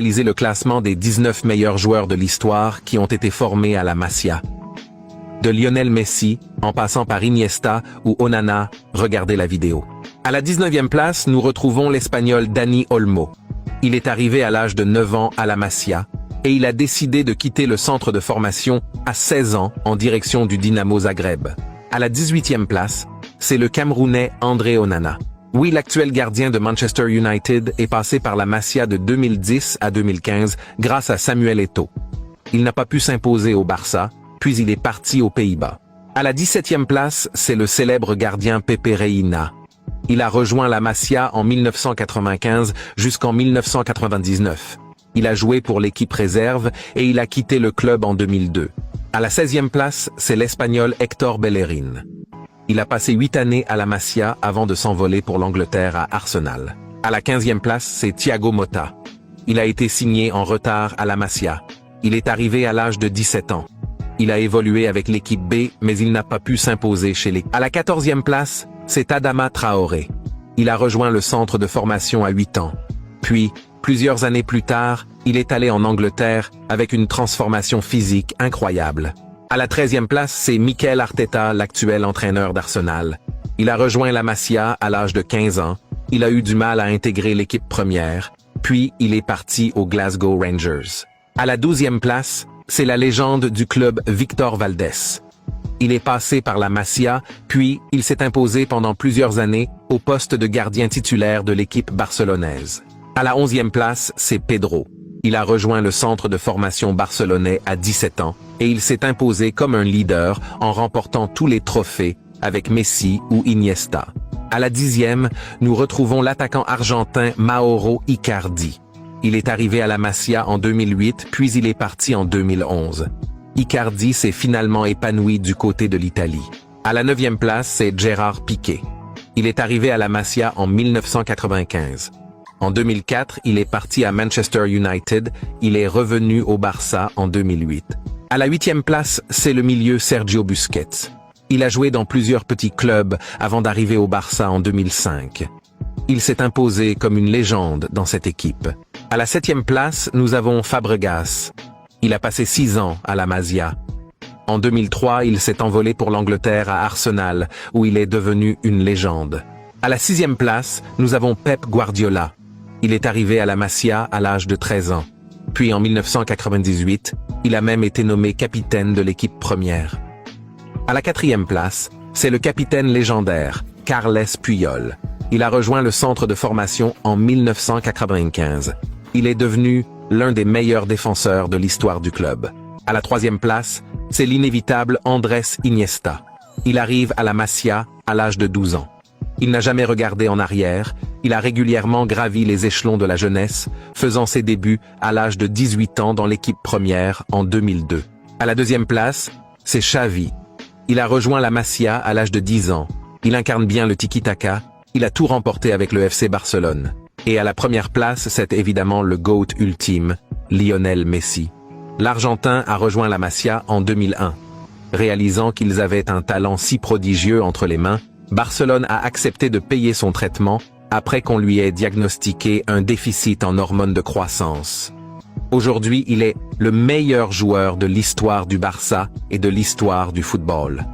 Lisez le classement des 19 meilleurs joueurs de l'histoire qui ont été formés à la Masia. De Lionel Messi, en passant par Iniesta ou Onana, regardez la vidéo. À la 19e place, nous retrouvons l'Espagnol Dani Olmo. Il est arrivé à l'âge de 9 ans à la Masia, et il a décidé de quitter le centre de formation à 16 ans en direction du Dynamo Zagreb. À la 18e place, c'est le Camerounais André Onana. Oui, l'actuel gardien de Manchester United est passé par la Masia de 2010 à 2015 grâce à Samuel Eto'o. Il n'a pas pu s'imposer au Barça, puis il est parti aux Pays-Bas. À la 17e place, c'est le célèbre gardien Pepe Reina. Il a rejoint la Masia en 1995 jusqu'en 1999. Il a joué pour l'équipe réserve et il a quitté le club en 2002. À la 16e place, c'est l'Espagnol Héctor Bellerín. Il a passé 8 années à la Masia avant de s'envoler pour l'Angleterre à Arsenal. À la 15e place, c'est Thiago Motta. Il a été signé en retard à la Masia. Il est arrivé à l'âge de 17 ans. Il a évolué avec l'équipe B, mais il n'a pas pu s'imposer chez les... À la 14e place, c'est Adama Traoré. Il a rejoint le centre de formation à 8 ans. Puis, plusieurs années plus tard, il est allé en Angleterre avec une transformation physique incroyable. À la 13e place, c'est Mikel Arteta, l'actuel entraîneur d'Arsenal. Il a rejoint la Masia à l'âge de 15 ans. Il a eu du mal à intégrer l'équipe première. Puis, il est parti aux Glasgow Rangers. À la 12e place, c'est la légende du club Victor Valdés. Il est passé par la Masia, puis il s'est imposé pendant plusieurs années au poste de gardien titulaire de l'équipe barcelonaise. À la 11e place, c'est Pedro. Il a rejoint le centre de formation barcelonais à 17 ans et il s'est imposé comme un leader en remportant tous les trophées avec Messi ou Iniesta. À la 10e, nous retrouvons l'attaquant argentin Mauro Icardi. Il est arrivé à la Masia en 2008 puis il est parti en 2011. Icardi s'est finalement épanoui du côté de l'Italie. À la 9e place, c'est Gérard Piqué. Il est arrivé à la Masia en 1995. En 2004, il est parti à Manchester United, il est revenu au Barça en 2008. À la 8e place, c'est le milieu Sergio Busquets. Il a joué dans plusieurs petits clubs avant d'arriver au Barça en 2005. Il s'est imposé comme une légende dans cette équipe. À la 7e place, nous avons Fabregas. Il a passé 6 ans à la Masia. En 2003, il s'est envolé pour l'Angleterre à Arsenal, où il est devenu une légende. À la 6e place, nous avons Pep Guardiola. Il est arrivé à la Masia à l'âge de 13 ans. Puis en 1998, il a même été nommé capitaine de l'équipe première. À la 4e place, c'est le capitaine légendaire, Carles Puyol. Il a rejoint le centre de formation en 1995. Il est devenu l'un des meilleurs défenseurs de l'histoire du club. À la 3e place, c'est l'inévitable Andrés Iniesta. Il arrive à la Masia à l'âge de 12 ans. Il n'a jamais regardé en arrière, il a régulièrement gravi les échelons de la jeunesse, faisant ses débuts à l'âge de 18 ans dans l'équipe première en 2002. À la 2e place, c'est Xavi. Il a rejoint la Masia à l'âge de 10 ans. Il incarne bien le tiki-taka, il a tout remporté avec le FC Barcelone. Et à la 1re place, c'est évidemment le GOAT ultime, Lionel Messi. L'Argentin a rejoint la Masia en 2001. Réalisant qu'ils avaient un talent si prodigieux entre les mains, Barcelone a accepté de payer son traitement après qu'on lui ait diagnostiqué un déficit en hormones de croissance. Aujourd'hui, il est le meilleur joueur de l'histoire du Barça et de l'histoire du football.